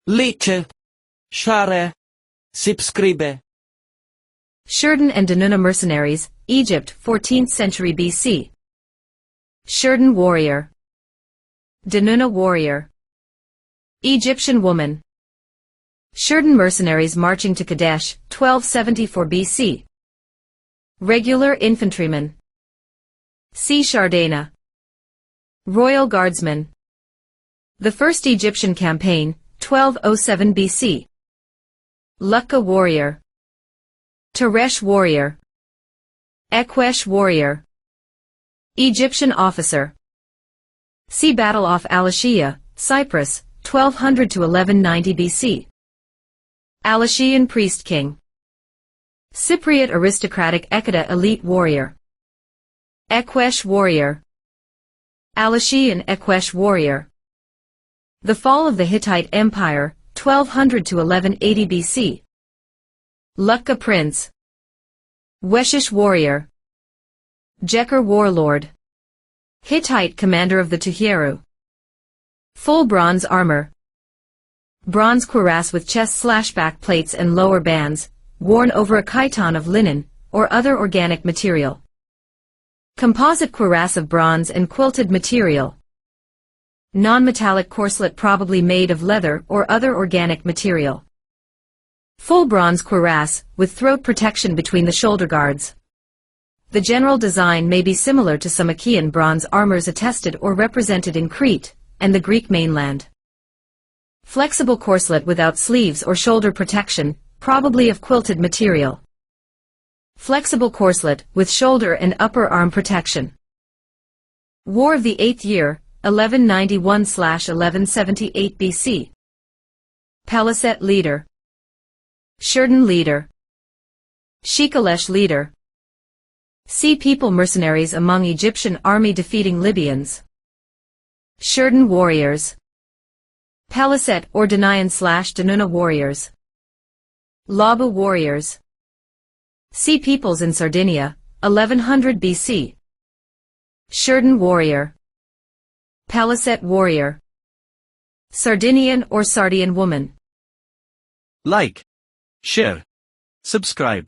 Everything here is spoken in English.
Like, share, subscribe. Sherdán and Danuna mercenaries, Egypt, 14th century BC. Sherdán warrior. Danuna warrior. Egyptian woman. Sherdán mercenaries marching to Qaddesh, 1274 BC. Regular infantryman. See Shardana. Royal Guardsman. The First Egyptian Campaign, 1207 BC. Lukka warrior. Teresh warrior. Ekwesh warrior. Egyptian officer. See Battle off Alashiya, Cyprus, 1200 to 1190 BC. Alashiyan priest king. Cypriot aristocratic Ekeda elite warrior. Ekwesh warrior. Alashiyan Ekwesh warrior. The fall of the Hittite Empire, 1200 to 1180 BC. Lukka prince. Weshish warrior. Jeker warlord. Hittite commander of the Tuheru. Full bronze armor. Bronze cuirass with chest/back plates and lower bands, worn over a chiton of linen, or other organic material. Composite cuirass of bronze and quilted material. Non-metallic corselet probably made of leather or other organic material. Full bronze cuirass, with throat protection between the shoulder guards. The general design may be similar to some Achaean bronze armors attested or represented in Crete, and the Greek mainland. Flexible corselet without sleeves or shoulder protection, probably of quilted material. Flexible corselet, with shoulder and upper arm protection. War of the 8th year, 1191–1178 BC. Paliset leader. Sherdán leader. Shikalesh leader. Sea people mercenaries among Egyptian army defeating Libyans. Sherdán warriors. Paliset or Danayan/Danuna warriors. Labu warriors. Sea peoples in Sardinia, 1100 BC. Sherdán warrior. Paliset warrior. Sardinian or Sardian woman. Like, share, subscribe.